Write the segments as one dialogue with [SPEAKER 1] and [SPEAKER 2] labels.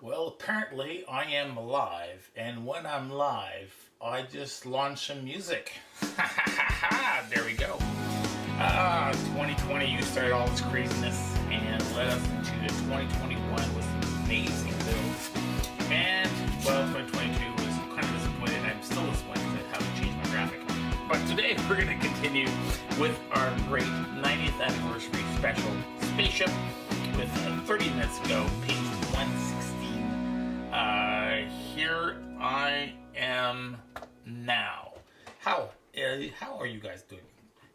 [SPEAKER 1] Well, apparently I am live, and when I'm live, I just launch some music. There we go. 2020, you started all this craziness and led us into 2021 with some amazing builds. And, well, 2022 was kind of disappointed. I'm still disappointed that I haven't changed my graphic. But today we're going to continue with our great 90th anniversary special spaceship with 30 minutes ago, page 116. Here I am now. How are you guys doing?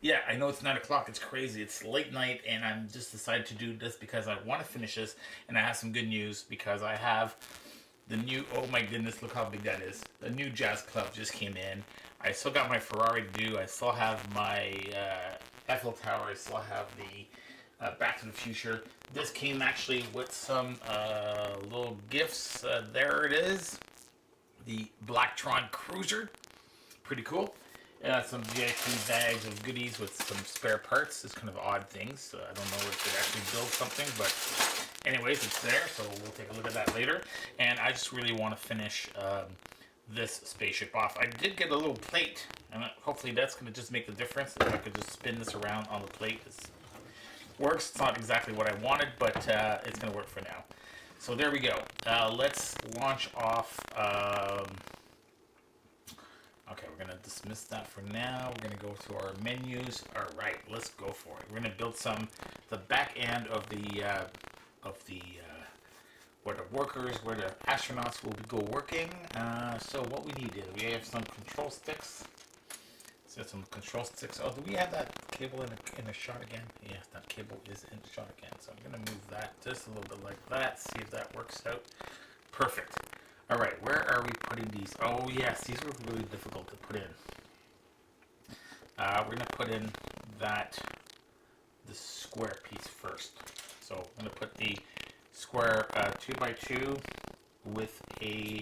[SPEAKER 1] Yeah, I know it's 9 o'clock. It's crazy. It's late night, and I'm just decided to do this because I want to finish this, and I have some good news because I have the new. Oh my goodness! Look how big that is. The new Jazz Club just came in. I still got my Ferrari to do. I still have my Eiffel Tower. I still have the Back to the Future. This came actually with some little gifts. There it is. The Blacktron Cruiser. Pretty cool. Some VIP bags of goodies with some spare parts. It's kind of odd things. I don't know if it actually builds something, but anyways, it's there. So we'll take a look at that later. And I just really want to finish this spaceship off. I did get a little plate, and hopefully that's going to just make the difference. If I could just spin this around on the plate, it works. It's not exactly what I wanted, but it's going to work for now. So there we go. Let's launch off. Okay, we're going to dismiss that for now. We're going to go to our menus. All right, let's go for it. We're going to build the back end of the where the workers, where the astronauts will go working. So what we need is we have some control sticks. So some control sticks. Oh, do we have that cable in the shot again? Yes, that cable is in the shot again. So I'm going to move that just a little bit like that. See if that works out. Perfect. All right, where are we putting these? Oh yes, these were really difficult to put in. We're going to put in the square piece first. So I'm going to put the square 2x2 with a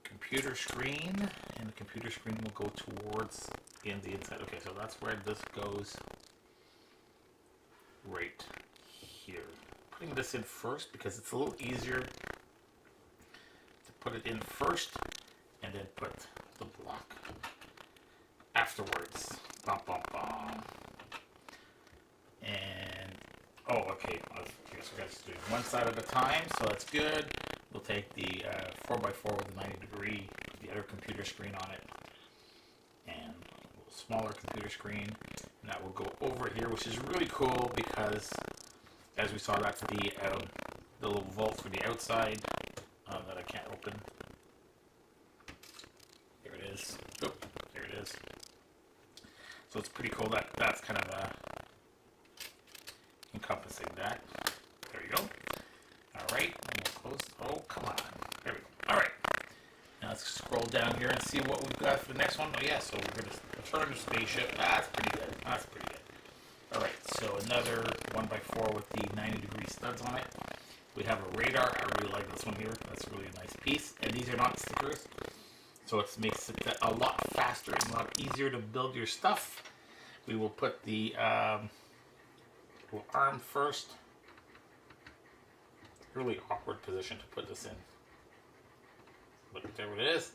[SPEAKER 1] computer screen, and the computer screen will go towards the inside. Okay, so that's where this goes, right here. Putting this in first because it's a little easier to put it in first and then put the block afterwards. Bum, bum, bum. And oh, okay, I guess we're going to do one side at a time, so that's good. We'll take the 4x4 with a 90 degree, the other computer screen on it, and a little smaller computer screen, and that will go over here, which is really cool because, as we saw, that's the little vault for the outside that I can't open. There it is. Oh, there it is. So it's pretty cool that that's kind of encompassing that. There you go. Alright, close. Oh, come on. There we go. Alright. Now let's scroll down here and see what we've got for the next one. Oh yeah, so we're going to return the spaceship. That's pretty good. That's pretty good. Alright, so another 1x4 with the 90 degree studs on it. We have a radar. I really like this one here. That's really a nice piece. And these are not stickers. So it makes it a lot faster and a lot easier to build your stuff. We will put the arm first. Really awkward position to put this in, but there it is.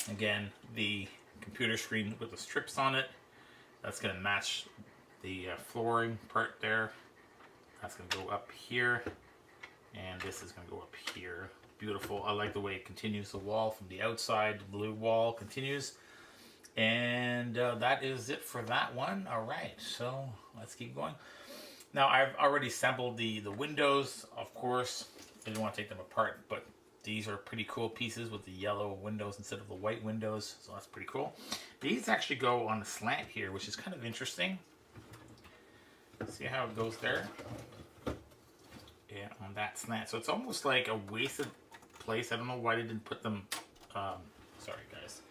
[SPEAKER 1] Again, the computer screen with the strips on it, that's going to match the flooring part there. That's going to go up here, and this is going to go up here. Beautiful. I like the way it continues the wall from the outside. The blue wall continues, and that is it for that one. All right, so let's keep going. Now, I've already assembled the windows, of course. I didn't want to take them apart, but these are pretty cool pieces with the yellow windows instead of the white windows, so that's pretty cool. These actually go on a slant here, which is kind of interesting. See how it goes there? Yeah, on that slant. So it's almost like a wasted place. I don't know why they didn't put them... sorry, guys.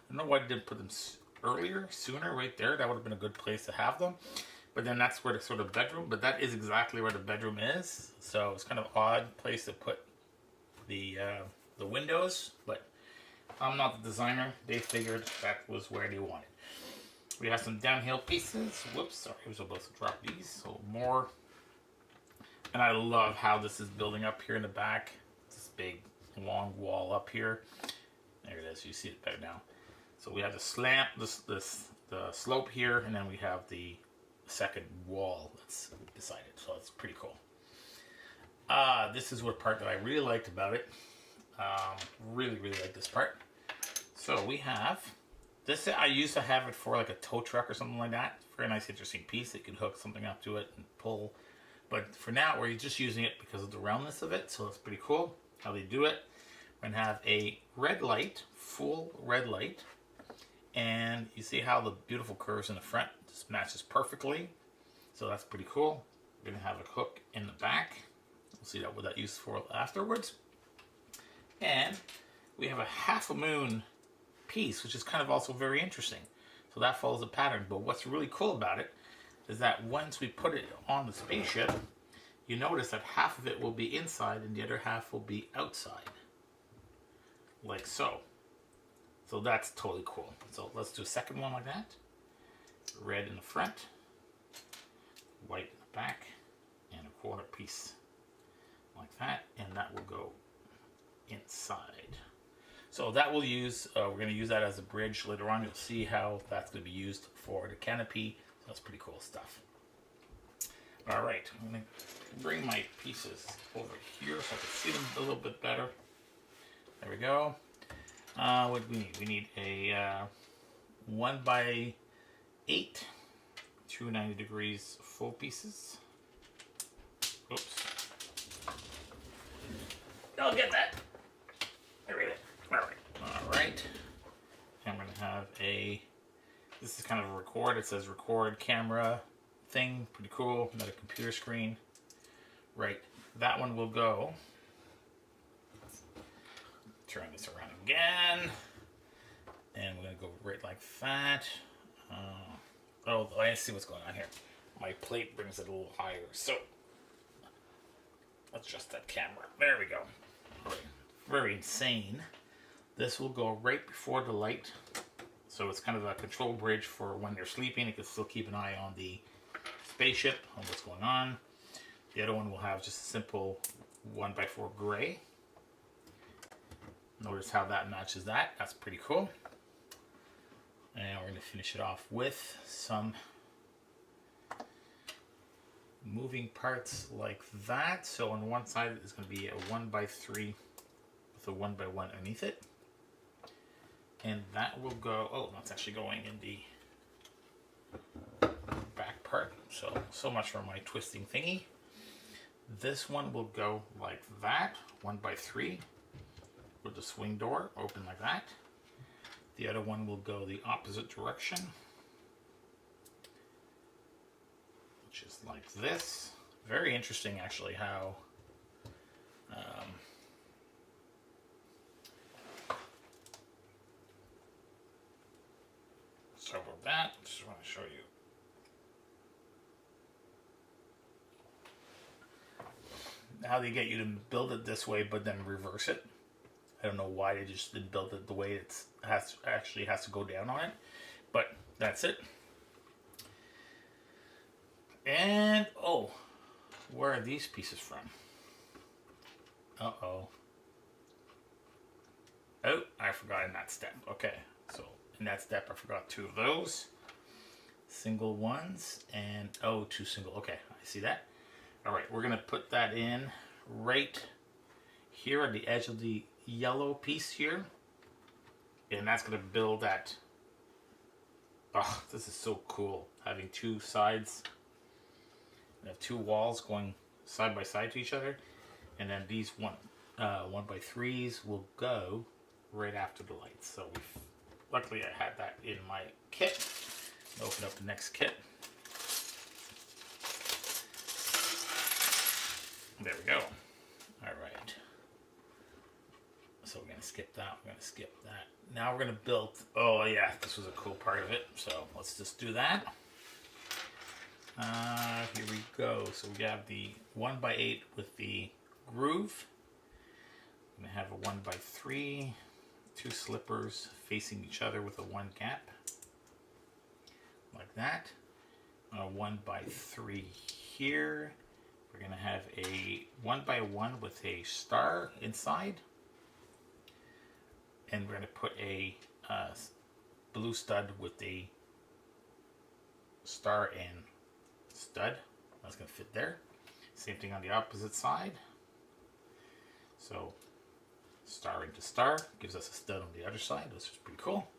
[SPEAKER 1] I don't know why they didn't put them sooner, right there. That would have been a good place to have them. But then that's where the sort of bedroom, but that is exactly where the bedroom is. So it's kind of odd place to put the windows, but I'm not the designer. They figured that was where they wanted. We have some downhill pieces. Whoops, sorry, I was supposed to drop these. So more And I love how this is building up here in the back. This big long wall up here. There it is. You see it better now. So we have the slant, the slope here, and then we have the second wall that's beside it. So it's pretty cool. This is what part that I really liked about it. Really like this part. So we have this. I used to have it for like a tow truck or something like that. Very nice, interesting piece. You can hook something up to it and pull. But for now, we're just using it because of the roundness of it. So it's pretty cool how they do it. We're gonna have a red light, full red light, and you see how the beautiful curves in the front just matches perfectly. So that's pretty cool. We're gonna have a hook in the back. We'll see what that used for afterwards. And we have a half a moon piece, which is kind of also very interesting. So that follows a pattern. But what's really cool about it is that once we put it on the spaceship, you notice that half of it will be inside and the other half will be outside. Like so. So that's totally cool. So let's do a second one like that. Red in the front, white in the back, and a quarter piece like that. And that will go inside. So that will use, we're going to use that as a bridge later on. You'll see how that's going to be used for the canopy. So that's pretty cool stuff. All right, I'm going to bring my pieces over here so I can see them a little bit better. There we go. What do we need? We need a 1x8, 290 degrees full pieces. Oops. I'll get that. There we go. All right. I'm going to have this is kind of a record. It says record camera thing. Pretty cool. Another computer screen. Right. That one will go. Turn this around again. And we're going to go right like that. Oh, I see what's going on here. My plate brings it a little higher. So, adjust that camera. There we go. Right. Very insane. This will go right before the light. So it's kind of a control bridge for when they're sleeping. You can still keep an eye on the spaceship, on what's going on. The other one will have just a simple 1x4 gray. Notice how that matches that. That's pretty cool. And we're going to finish it off with some moving parts like that. So on one side is going to be a 1x3 with a 1x1 underneath it. And that will go, oh, that's actually going in the back part. So much for my twisting thingy. This one will go like that, 1x3 with the swing door open like that. The other one will go the opposite direction, which is like this. Very interesting actually how so about that, just want to show you. How they get you to build it this way but then reverse it. I don't know why they just didn't build it the way it actually has to go down on it, but that's it. And oh, where are these pieces from? Oh, I forgot in that step. Okay, so in that step I forgot 2 of those single ones and two single. Okay, I see that. All right, we're gonna put that in right here at the edge of the yellow piece here, and that's going to build that. Oh, this is so cool, having 2 sides. We have 2 walls going side by side to each other, and then these 1x3s will go right after the lights. So luckily I had that in my kit. Open up the next kit. There we go. All right. So we're going to skip that. We're going to skip that. Now we're going to build. Oh, yeah. This was a cool part of it. So let's just do that. Here we go. So we have the 1x8 with the groove. I'm going to have a 1x3. 2 slippers facing each other with a 1 gap. Like that. A 1x3 here. We're going to have a 1x1 with a star inside. And we're going to put a blue stud with a star and stud. That's going to fit there. Same thing on the opposite side. So star into star gives us a stud on the other side, which is pretty cool.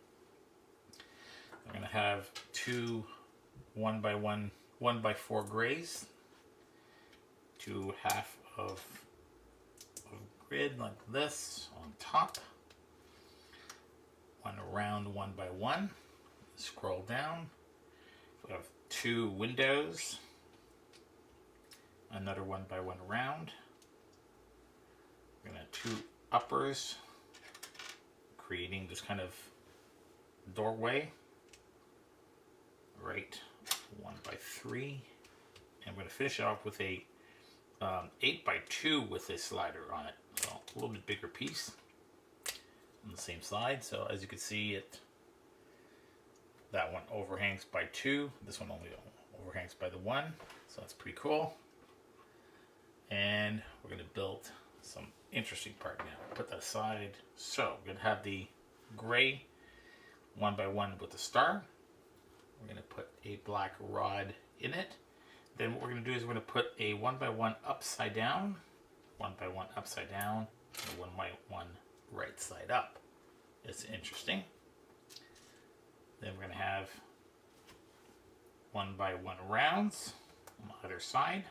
[SPEAKER 1] We're going to have two 1x1, 1x4 grays, two half of grid like this on top, one around 1x1. Scroll down. We have two windows, another 1x1 around. We're going to have two uppers, creating this kind of doorway. Right, 1x3, and we're going to finish it off with a 8x2 with a slider on it, so a little bit bigger piece on the same side. So as you can see, that one overhangs by 2, this one only overhangs by the 1, so that's pretty cool. And we're going to build some interesting part now. Put that aside. So we're going to have the gray 1x1 with the star. We're going to put a black rod in it. Then what we're going to do is we're going to put a 1x1 upside down, 1x1 upside down, and 1x1 right side up. It's interesting. Then we're going to have 1x1 rounds on the other side.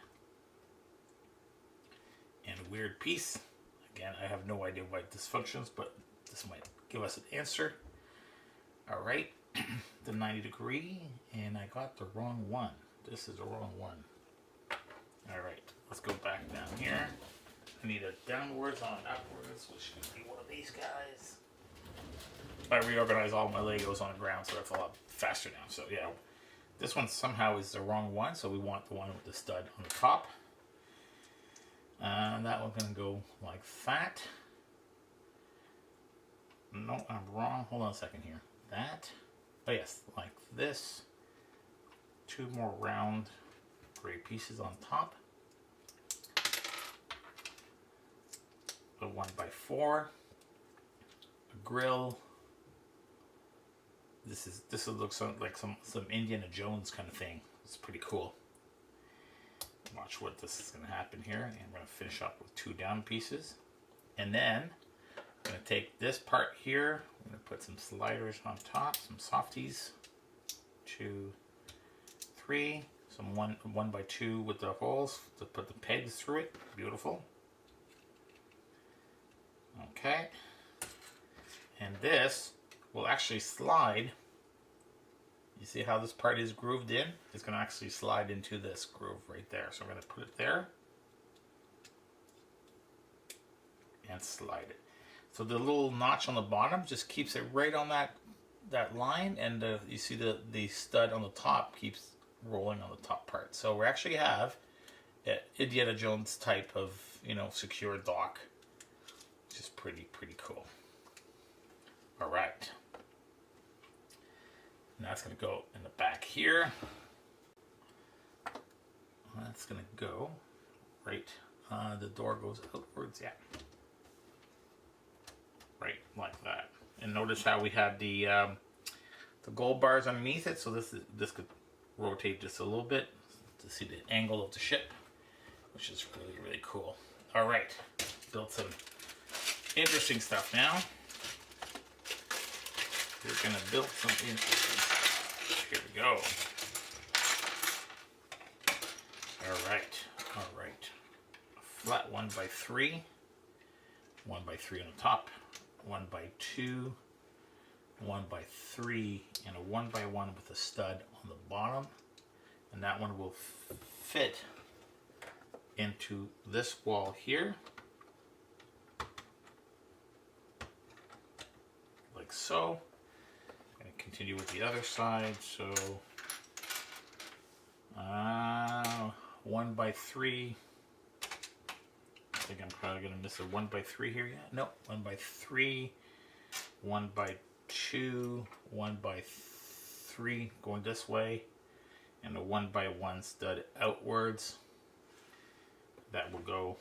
[SPEAKER 1] And a weird piece. Again, I have no idea why this functions, but this might give us an answer. All right. The 90 degree, and I got the wrong one. This is the wrong one. All right, let's go back down here. I need a downwards on upwards, which should be one of these guys. I reorganize all my Legos on the ground, so that's a lot faster now. So yeah, this one somehow is the wrong one, so we want the one with the stud on the top. And that one's gonna go like that. No, I'm wrong. Hold on a second here. That. Oh yes, like this. Two more round gray pieces on top. A 1x4. A grill. This looks like some Indiana Jones kind of thing. It's pretty cool. Watch what this is going to happen here, and we're going to finish up with two down pieces, and then I'm going to take this part here. I'm going to put some sliders on top, some softies, 2, 3, some 1x2 with the holes to put the pegs through it. Beautiful. Okay, and this will actually slide. You see how this part is grooved in? It's going to actually slide into this groove right there. So I'm going to put it there and slide it. So the little notch on the bottom just keeps it right on that line, and you see the stud on the top keeps rolling on the top part. So we actually have an Indiana Jones type of, secure dock, which is pretty cool. All right. Now it's going to go in the back here. That's going to go right. The door goes outwards, yeah. Right, like that. And notice how we have the gold bars underneath it. So this could rotate just a little bit to see the angle of the ship, which is really cool. All right, built some interesting stuff now. We're going to build some interesting stuff. Here we go. All right. A flat 1x3. 1x3 on the top. 1x2. 1x3. And a 1x1 with a stud on the bottom. And that one will fit into this wall here. Like so. Continue with the other side. So 1x3. I think I'm probably gonna miss a 1x3 here yet. No, 1x3, 1x2, 1x3 going this way, and a 1x1 stud outwards. that will go.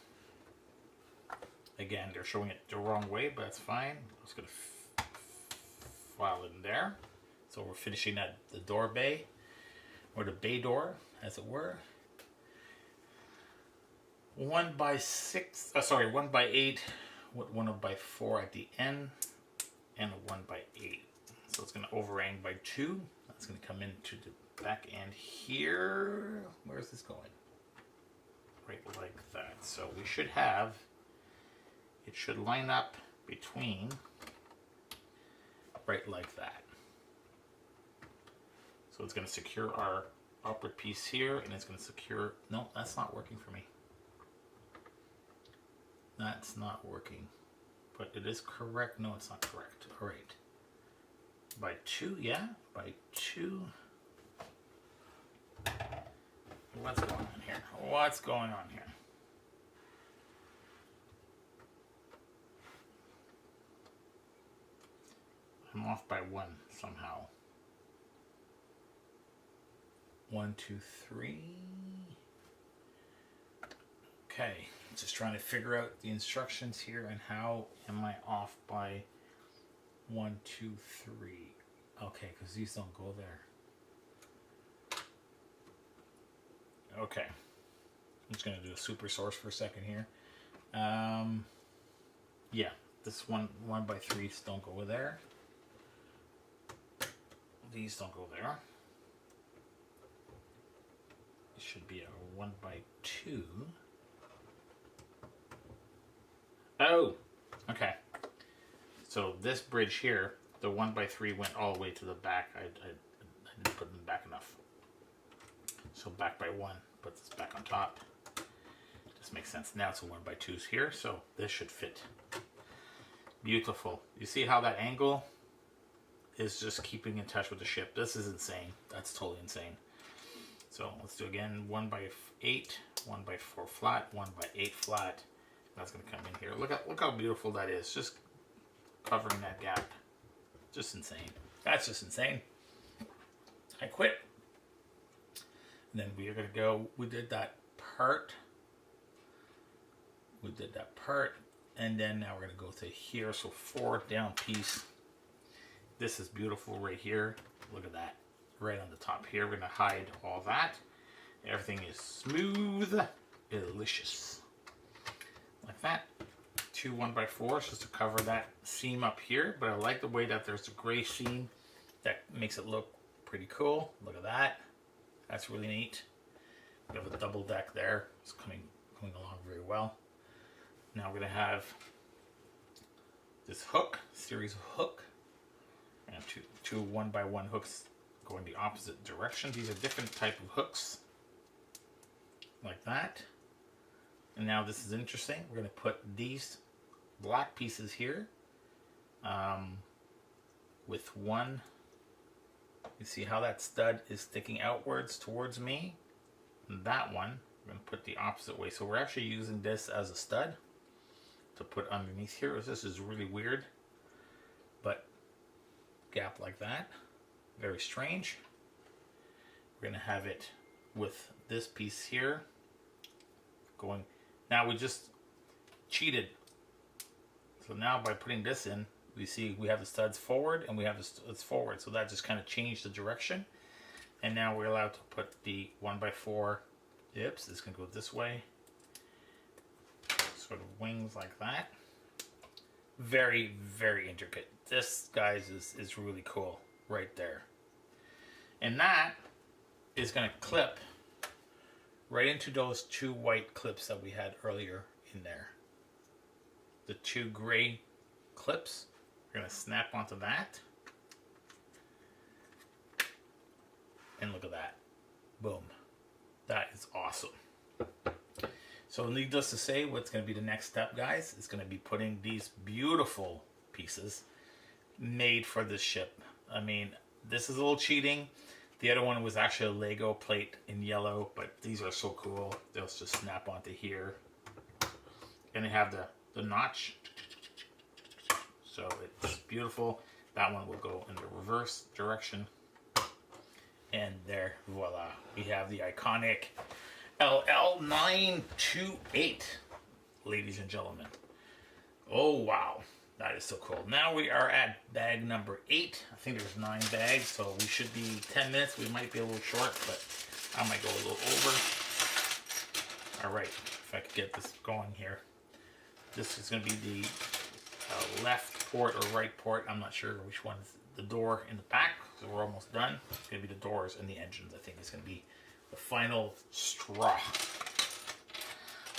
[SPEAKER 1] Again, they're showing it the wrong way, but that's fine. I'm just going to file in there. So we're finishing at the door bay, or the bay door, as it were. 1x6, 1x8, with 1x4 at the end, and a 1x8. So it's going to overhang by 2. That's going to come into the back end here. Where is this going? Right like that. So we should have, it should line up between, right like that. So it's going to secure our upper piece here, and it's going to secure, no, that's not working for me. That's not working, but it is correct. No, it's not correct. All right. By 2, yeah, by 2. What's going on here? What's going on here? I'm off by 1 somehow. 1, 2, 3. Okay, just trying to figure out the instructions here and how am I off by 1, 2, 3. Okay, because these don't go there. Okay, I'm just going to do a super source for a second here. Yeah, this 1x3s don't go there. These don't go there. It should be a 1x2. Oh, okay. So this bridge here, the 1x3 went all the way to the back. I didn't put them back enough. So back by 1, put this back on top. This makes sense. Now it's a 1x2s here, so this should fit. Beautiful. You see how that angle is just keeping in touch with the ship. This is insane. That's totally insane. So let's do again 1x8, 1x4 flat, 1x8 flat. That's going to come in here. Look how beautiful that is. Just covering that gap. Just insane. That's just insane. I quit. And then we are going to go, we did that part. We did that part. And then now we're going to go to here. So 4 down piece. This is beautiful right here. Look at that. Right on the top here. We're going to hide all that. Everything is smooth. Delicious. Like that. 2 1x4s just to cover that seam up here. But I like the way that there's a gray seam. That makes it look pretty cool. Look at that. That's really neat. We have a double deck there. It's coming along very well. Now we're going to have this hook, series of hook, and two 1x1 hooks going the opposite direction. These are different type of hooks, like that. And now this is interesting. We're going to put these black pieces here with one. You see how that stud is sticking outwards towards me? And that one, we're going to put the opposite way. So we're actually using this as a stud to put underneath here. This is really weird, but gap like that. Very strange. We're going to have it with this piece here going. Now we just cheated. So now by putting this in, we see we have the studs forward and we have the studs forward. So that just kind of changed the direction. And now we're allowed to put the 1x4 dips. This can go this way. Sort of wings like that. Very, very intricate. This, guys, is really cool right there. And that is going to clip right into those 2 white clips that we had earlier in there. The 2 gray clips. We're going to snap onto that. And look at that. Boom. That is awesome. So needless to say, what's going to be the next step, guys, is going to be putting these beautiful pieces made for this ship. I mean, this is a little cheating. The other one was actually a Lego plate in yellow, but these are so cool. They'll just snap onto here. And they have the notch. So it's beautiful. That one will go in the reverse direction. And there, voila. We have the iconic LL928, ladies and gentlemen. Oh, wow. That is so cool. Now we are at bag number 8. I think there's 9 bags, so we should be 10 minutes. We might be a little short, but I might go a little over. All right, if I could get this going here. This is going to be the left port or right port. I'm not sure which one is the door in the back, so we're almost done. It's going to be the doors and the engines. I think it's going to be the final straw.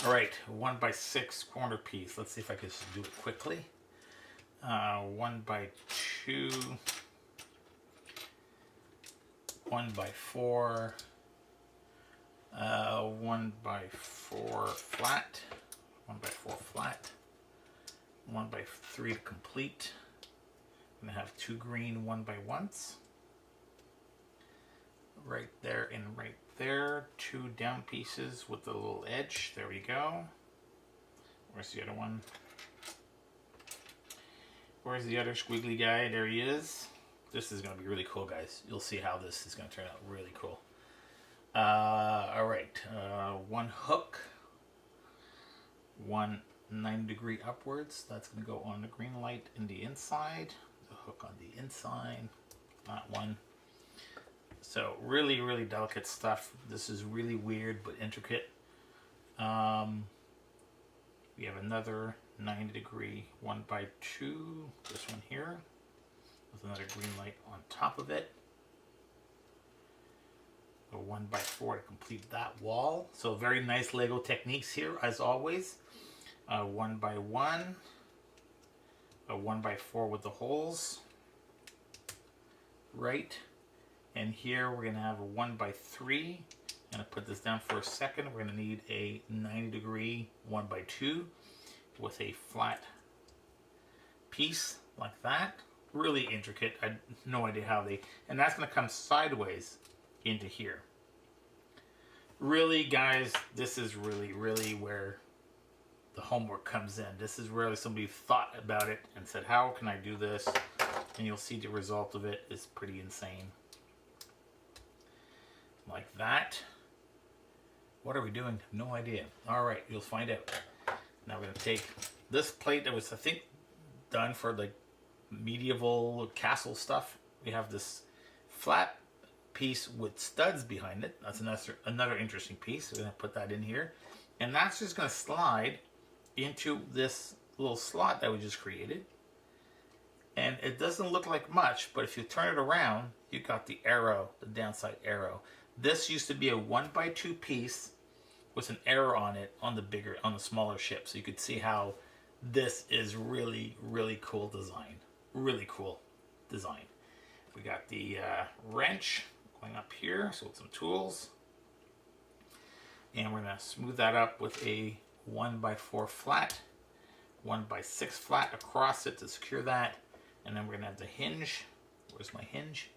[SPEAKER 1] All right, 1x6 corner piece. Let's see if I can just do it quickly. 1x2, 1x4, 1x4 flat, 1x4 flat, 1x3 to complete. I'm gonna have 2 green 1x1s. Right there and right there. 2 down pieces with the little edge. There we go. Where's the other one? Where's the other squiggly guy? There he is. This is going to be really cool, guys. You'll see how this is going to turn out really cool. Alright. 1 hook. 1 90-degree upwards. That's going to go on the green light in the inside. The hook on the inside. That one. So really, really delicate stuff. This is really weird but intricate. We have another 90-degree 1x2, this one here, with another green light on top of it. A 1x4 to complete that wall. So very nice Lego techniques here, as always. 1x1, a 1x4 with the holes, right. And here we're gonna have a 1x3. I'm gonna put this down for a second. We're gonna need a 90-degree 1x2 with a flat piece like that. Really intricate. I have no idea how they, and that's going to come sideways into here. Really, guys, this is really where the homework comes in. This is where somebody thought about it and said, how can I do this? And you'll see the result of it is pretty insane. Like that. What are we doing? No idea. All right, you'll find out. Now we're going to take this plate that was, I think, done for like medieval castle stuff. We have this flat piece with studs behind it. That's another interesting piece. We're going to put that in here. And that's just going to slide into this little slot that we just created. And it doesn't look like much, but if you turn it around, you got the arrow, the downside arrow. This used to be a 1x2 piece with an arrow on it on the smaller ship. So you could see how this is really cool design. Really cool design. We got the wrench going up here, so with some tools. And we're gonna smooth that up with a 1x4 flat, 1x6 flat across it to secure that. And then we're gonna have the hinge. Where's my hinge?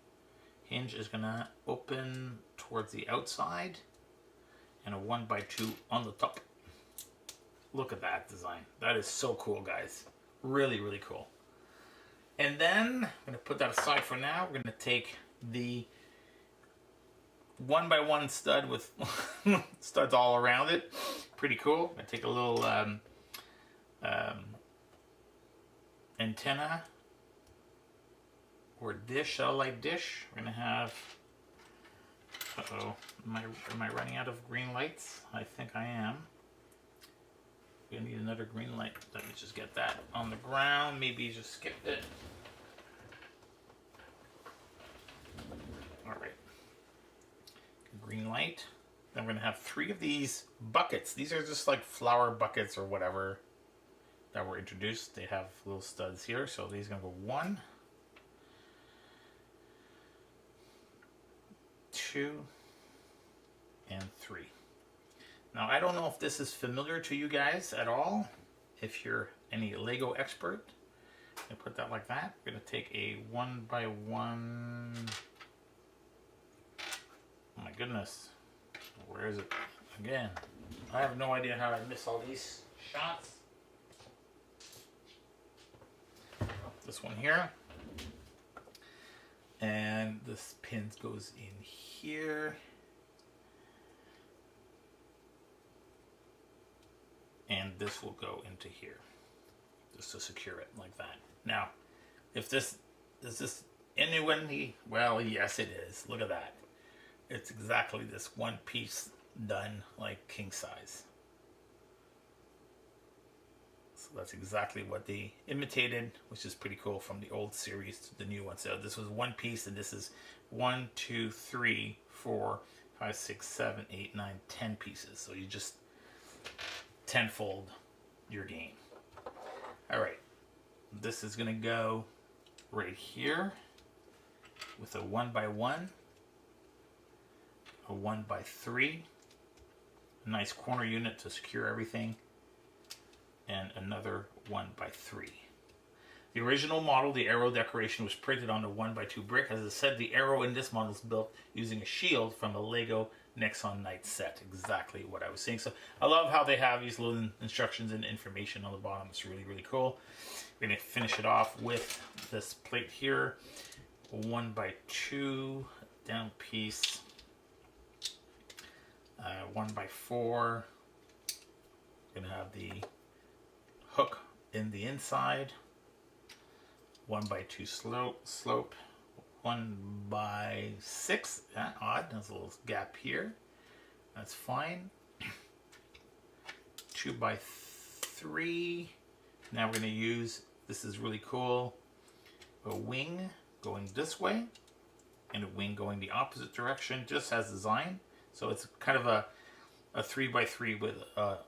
[SPEAKER 1] Hinge is gonna open towards the outside. And a 1x2 on the top. Look at that design. That is so cool, guys. Really cool. And then I'm going to put that aside for now. We're going to take the 1x1 stud with studs all around it. Pretty cool. I'm going to take a little antenna or dish, satellite dish. We're going to have... Uh-oh, am I running out of green lights? I think I am. We need another green light. Let me just get that on the ground. Maybe you just skipped it. All right. Green light. Then we're gonna have 3 of these buckets. These are just like flower buckets or whatever that were introduced. They have little studs here. So these are gonna go 1, 2, and 3. Now, I don't know if this is familiar to you guys at all. If you're any Lego expert, I put that like that. We're going to take a 1x1. Oh my goodness. Where is it? Again, I have no idea how I miss all these shots. This one here. And this pin goes in here. and this will go into here, just to secure it like that. Now, if this is this anyway, well, yes, it is. Look at that. It's exactly this one piece done like king size. So that's exactly what they imitated, which is pretty cool, from the old series to the new one. So this was one piece, and this is 1, 2, 3, 4, 5, 6, 7, 8, 9, 10 pieces. So you just tenfold your game. All right, this is gonna go right here with a 1x1, a 1x3, a nice corner unit to secure everything, and another 1x3. The original model, the arrow decoration, was printed on a 1x2 brick. As I said, the arrow in this model is built using a shield from a Lego Nexon Knight set. Exactly what I was saying. So I love how they have these little instructions and information on the bottom. It's really, really cool. We're going to finish it off with this plate here. 1x2 down piece. 1x4. We're going to have the hook in the inside. 1x2 slope. 1x6. Yeah, odd. There's a little gap here. That's fine. 2x3. Now we're going to use, this is really cool, a wing going this way and a wing going the opposite direction, just as designed. So it's kind of a 3x3 with a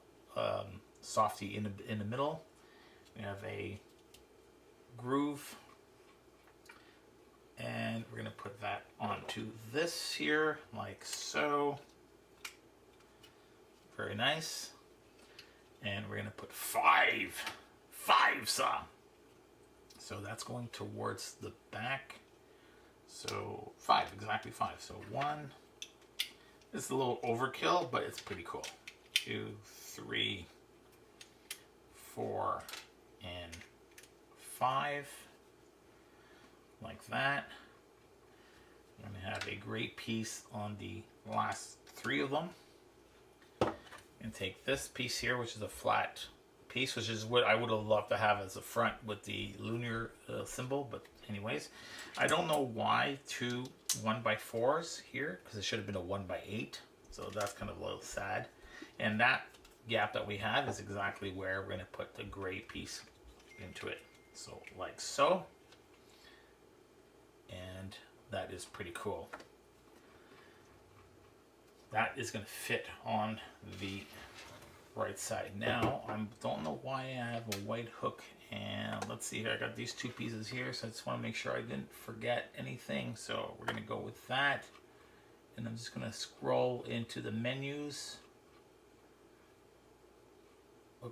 [SPEAKER 1] softy in the middle. We have a groove, and we're going to put that onto this here like so. Very nice. And we're going to put five saw. So that's going towards the back. So 5, exactly 5. So 1. It's a little overkill, but it's pretty cool. 2, 3, 4, and 5. Like that. I'm going to have a great piece on the last 3 of them. And take this piece here, which is a flat piece, which is what I would have loved to have as a front with the lunar symbol. But anyways, I don't know why 2 1x4s here, because it should have been a 1x8. So that's kind of a little sad. And that gap that we have is exactly where we're going to put the gray piece into it. So like so. And that is pretty cool. That is going to fit on the right side. Now, I don't know why I have a white hook, and let's see here, I got these 2 pieces here, so I just want to make sure I didn't forget anything. So we're going to go with that, and I'm just going to scroll into the menus.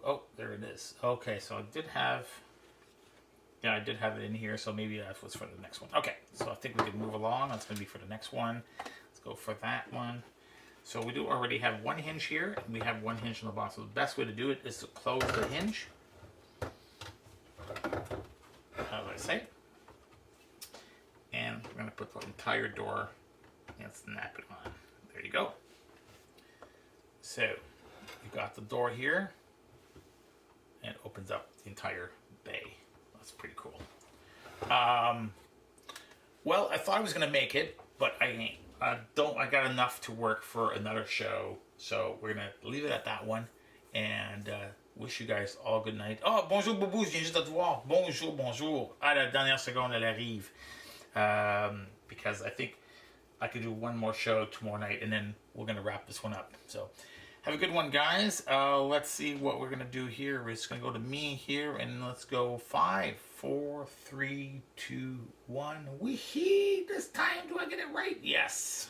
[SPEAKER 1] Oh, there it is. Okay, so I did have it in here, so maybe that was for the next one. Okay, so I think we can move along. That's going to be for the next one. Let's go for that one. So we do already have 1 hinge here, and we have 1 hinge on the bottom. So the best way to do it is to close the hinge, as I say. And we're going to put the entire door and snap it on. There you go. So you got the door here, and it opens up the entire bay. That's pretty cool. Well, I thought I was going to make it, but I ain't. I got enough to work for another show, so we're gonna leave it at that one, and wish you guys all good night. Oh, bonjour Boubou, je viens juste de te voir. Bonjour, bonjour. À la dernière seconde, elle arrive. Because I think I could do one more show tomorrow night, and then we're gonna wrap this one up. So have a good one, guys. Let's see what we're gonna do here. We're just gonna go to me here, and let's go 5, 4, 3, 2, 1. Wee-hee! This time, do I get it right? Yes.